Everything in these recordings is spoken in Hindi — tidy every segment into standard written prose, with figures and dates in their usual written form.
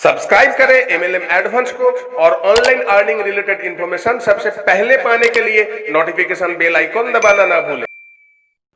सब्सक्राइब करें एमएलएम एडवांस को और ऑनलाइन अर्निंग रिलेटेड इंफॉर्मेशन सबसे पहले पाने के लिए नोटिफिकेशन बेल आइकॉन दबाना ना भूलें।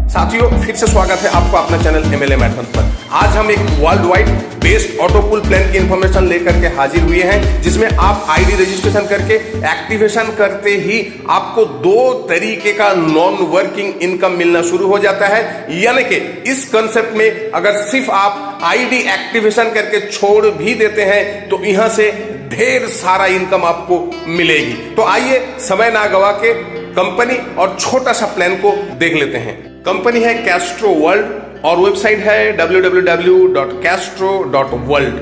साथियों, फिर से स्वागत है आपका अपना चैनल एमएलएम एडवांस पर। आज हम एक world wide based auto pool plan की इंफॉर्मेशन लेकर के हाजिर हुए हैं, जिसमें आप आईडी रजिस्ट्रेशन करके एक्टिवेशन करते ही आपको 2 तरीके का नॉन वर्किंग इनकम मिलना शुरू हो जाता है। यानी कि इस कंसेप्ट में अगर सिर्फ आप आईडी एक्टिवेशन करके छोड़ भी देते हैं तो यहां से ढेर सारा इनकम आपको मिलेगी। तो आइए समय ना गवा के कंपनी और छोटा सा प्लान को देख लेते हैं। कंपनी है कैस्ट्रो वर्ल्ड और वेबसाइट है www.castro.world।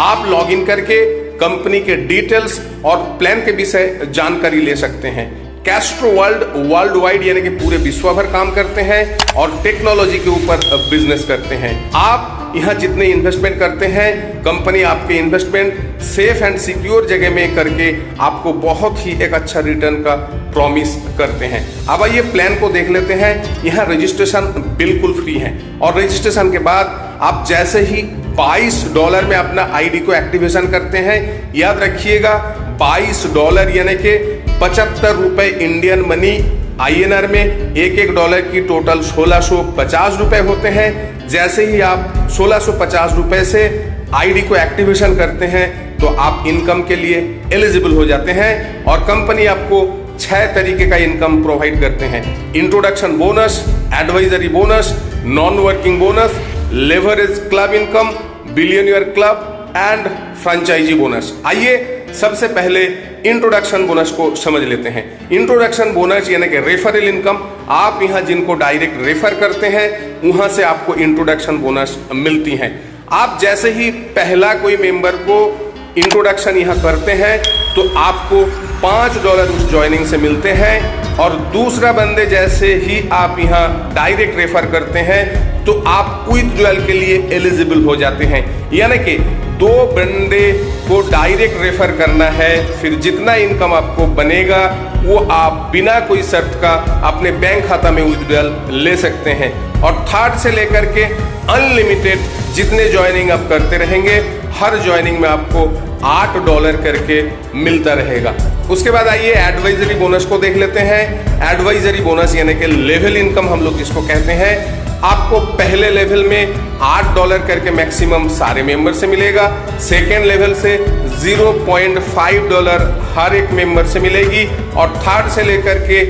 आप लॉगिन करके कंपनी के डिटेल्स और प्लान के विषय जानकारी ले सकते हैं। कैस्ट्रो वर्ल्ड वाइड यानी कि पूरे विश्व भर काम करते हैं और टेक्नोलॉजी के ऊपर बिजनेस करते हैं। आप यहाँ जितने इन्वेस्टमेंट करते हैं, कंपनी आपके इन्वेस्टमेंट सेफ एंड सिक्योर जगह में करके आपको बहुत ही एक अच्छा रिटर्न का प्रॉमिस करते हैं। अब आइए प्लान को देख लेते हैं। यहाँ रजिस्ट्रेशन बिल्कुल फ्री है और रजिस्ट्रेशन के बाद आप जैसे ही $22 में अपना आईडी को एक्टिवेशन करते हैं, याद रखिएगा $22 यानी कि 75 रुपए इंडियन मनी INR में एक डॉलर की टोटल 1650 रुपए होते हैं। जैसे ही आप 1650 रुपए से आईडी को एक्टिवेशन करते हैं तो आप इनकम के लिए एलिजिबल हो जाते हैं और कंपनी आपको 6 तरीके का इनकम प्रोवाइड करते हैं। Introduction bonus, advisory bonus, non working bonus, leverage club income, billionaire club and franchisee bonus. आइए सबसे पहले इंट्रोडक्शन बोनस को समझ लेते हैं। इंट्रोडक्शन बोनस यानी कि रेफरल इनकम। आप यहाँ जिनको डायरेक्ट रेफर करते हैं वहां से आपको इंट्रोडक्शन बोनस मिलती है। आप जैसे ही पहला कोई मेंबर को इंट्रोडक्शन यहाँ करते हैं तो आपको $5 उस ज्वाइनिंग से मिलते हैं और दूसरा बंदे जैसे ही आप यहाँ डायरेक्ट रेफर करते हैं तो आप विथड्रॉल के लिए एलिजिबल हो जाते हैं। यानी कि 2 बंदे को डायरेक्ट रेफर करना है, फिर जितना इनकम आपको बनेगा वो आप बिना कोई शर्त का अपने बैंक खाता में विथड्रॉल ले सकते हैं। और थर्ड से लेकर के अनलिमिटेड जितने ज्वाइनिंग आप करते रहेंगे, हर ज्वाइनिंग में आपको $8 करके मिलता रहेगा। उसके बाद आइए एडवाइजरी बोनस को देख लेते हैं। एडवाइजरी बोनस यानी कि लेवल इनकम हम लोग जिसको कहते हैं। आपको पहले लेवल में $8 करके मैक्सिमम सारे मेंबर से मिलेगा। सेकेंड लेवल से $0.5 हर एक मेंबर से मिलेगी और थर्ड से लेकर के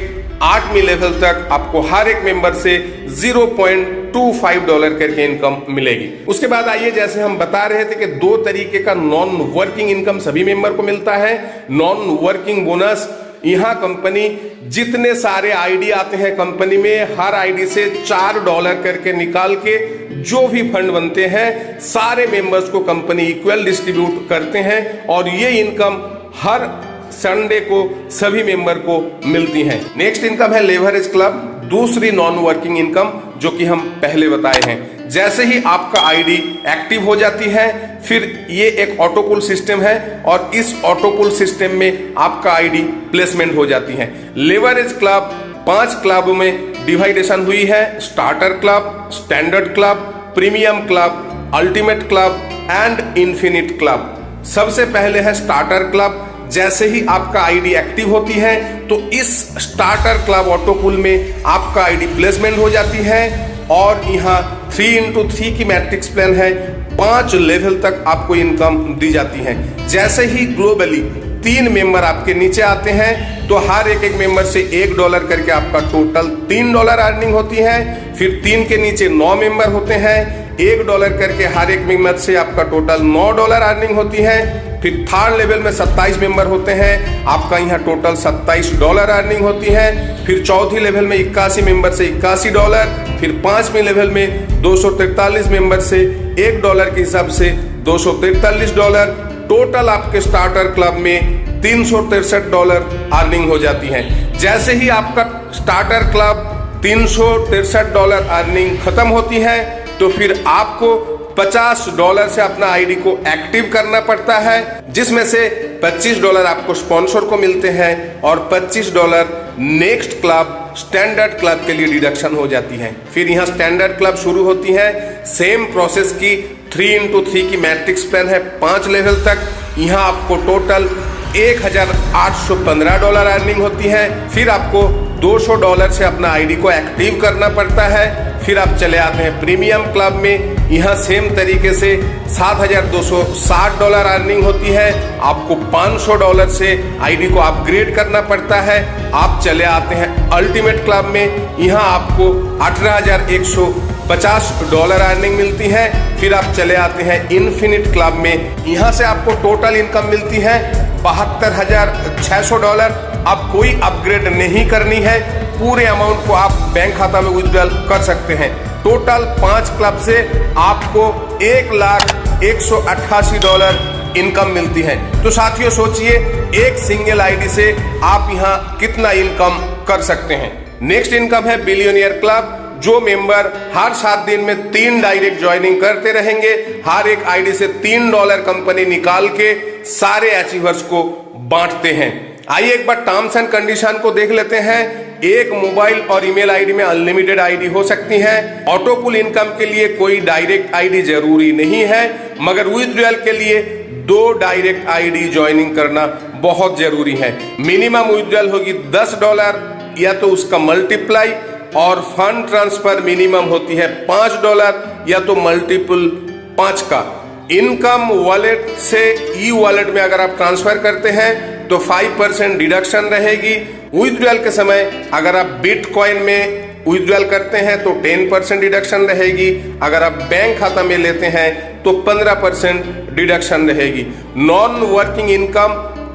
8वीं लेवल तक आपको हर एक मेंबर से $0.25 करके इनकम मिलेगी। उसके बाद आइए, जैसे हम बता रहे थे कि 2 तरीके का नॉन वर्किंग इनकम सभी मेंबर को मिलता है। नॉन वर्किंग बोनस, यहाँ कंपनी जितने सारे आईडी आते हैं कंपनी में, हर आईडी से $4 करके निकाल के जो भी फंड बनते हैं सारे मेंबर्स को कंपनी इक्वल डिस्ट्रीब्यूट करते हैं और ये इनकम हर संडे को सभी मेंबर को मिलती है। नेक्स्ट इनकम है लेवरेज क्लब, दूसरी नॉन वर्किंग इनकम जो कि हम पहले बताए हैं। जैसे ही आपका आईडी एक्टिव हो जाती है, फिर ये एक ऑटो पूल सिस्टम है और इस ऑटो पूल सिस्टम में आपका आईडी प्लेसमेंट हो जाती है। लेवरेज क्लब 5 क्लब में डिवाइडेशन हुई है। Starter club, standard club, premium club, ultimate club and infinite club. सबसे पहले है स्टार्टर क्लब। जैसे ही आपका आईडी एक्टिव होती है तो इस स्टार्टर क्लब ऑटो पूल में आपका आईडी प्लेसमेंट हो जाती है और यहाँ 3x3 की मैट्रिक्स प्लान है। 5 लेवल तक आपको इनकम दी जाती है। जैसे ही ग्लोबली 3 मेंबर आपके नीचे आते हैं तो हर एक मेंबर से $1 करके आपका टोटल $3 अर्निंग होती है। फिर 3 के नीचे 9 मेंबर होते हैं, $1 करके हर एक मेंबर से आपका टोटल $9 अर्निंग होती है। फिर थर्ड लेवल में 27 मेंबर होते हैं, आपका यहाँ टोटल $27 अर्निंग होती है। फिर चौथी लेवल में 81 मेंबर से $81। फिर 5वीं लेवल में 243 मेंबर से $1 के हिसाब से $243। टोटल आपके स्टार्टर क्लब में $363 अर्निंग हो जाती है। जैसे ही आपका स्टार्टर क्लब $363 अर्निंग खत्म होती है तो फिर आपको $50 से अपना आईडी को एक्टिव करना पड़ता है, जिसमें से $25 आपको स्पॉन्सर को मिलते हैं और $25 नेक्स्ट क्लब स्टैंडर्ड क्लब के लिए डिडक्शन हो जाती है। फिर यहाँ स्टैंडर्ड क्लब शुरू होती है सेम प्रोसेस की 3x3 की मैट्रिक्स प्लान है 5 लेवल तक। यहाँ आपको टोटल $1,815 अर्निंग होती है। फिर आपको $200 से अपना आईडी को एक्टिव करना पड़ता है। फिर आप चले आते हैं प्रीमियम क्लब में। यहाँ सेम तरीके से $7,260 अर्निंग होती है। आपको $500 से आईडी को अपग्रेड करना पड़ता है। आप चले आते हैं अल्टीमेट क्लब में। यहाँ आपको $18,150 अर्निंग मिलती है। फिर आप चले आते हैं इन्फिनिट क्लब में। यहाँ से आपको टोटल इनकम मिलती है $72,600। अब कोई अपग्रेड नहीं करनी है, पूरे अमाउंट को आप बैंक खाता में विड्रॉल कर सकते हैं। टोटल 5 क्लब से आपको $1,188 इनकम मिलती है। तो साथियों सोचिए, एक सिंगल आईडी से आप यहाँ कितना इनकम कर सकते हैं। नेक्स्ट इनकम है बिलियनियर क्लब। जो मेंबर हर 7 दिन में 3 डायरेक्ट ज्वाइनिंग करते रहेंगे, हर एक आईडी से $3 कंपनी निकाल के सारे अचीवर्स को बांटते हैं। आइए एक बार टर्म्स एंड कंडीशन को देख लेते हैं। एक मोबाइल और ईमेल आईडी में अनलिमिटेड आईडी हो सकती है। ऑटो पुल इनकम के लिए कोई डायरेक्ट आईडी जरूरी नहीं है, मगर विथड्रॉल के लिए 2 डायरेक्ट आईडी ज्वाइनिंग करना बहुत जरूरी है। मिनिमम विथड्रॉल होगी $10 या तो उसका मल्टीप्लाई, और फंड ट्रांसफर मिनिमम होती है $5 या तो मल्टीपल 5 का। इनकम वॉलेट से ई वॉलेट में अगर आप ट्रांसफर करते हैं तो 5% डिडक्शन रहेगी। विथड्रॉल के समय अगर आप बिटकॉइन में विथड्रॉल करते हैं तो 10% डिडक्शन रहेगी। अगर आप बैंक खाता में लेते हैं तो 15% डिडक्शन रहेगी। नॉन वर्किंग इनकम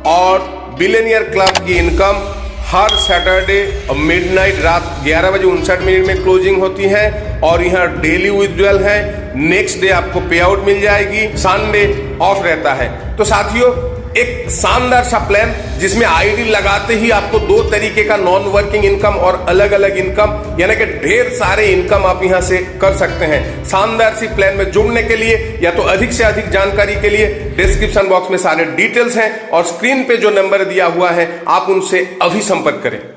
और बिलियनियर क्लब की इनकम हर सैटरडे मिडनाइट रात 11:59 में क्लोजिंग होती है और यहाँ डेली विथड्रॉल है। नेक्स्ट डे आपको पे आउट मिल जाएगी। संडे ऑफ रहता है। तो साथियों, एक शानदार सा प्लान जिसमें आईडी लगाते ही आपको 2 तरीके का नॉन वर्किंग इनकम और अलग अलग इनकम, यानी कि ढेर सारे इनकम आप यहां से कर सकते हैं। शानदार सी प्लान में जुड़ने के लिए या तो अधिक से अधिक जानकारी के लिए डिस्क्रिप्शन बॉक्स में सारे डिटेल्स हैं और स्क्रीन पे जो नंबर दिया हुआ है आप उनसे अभी संपर्क करें।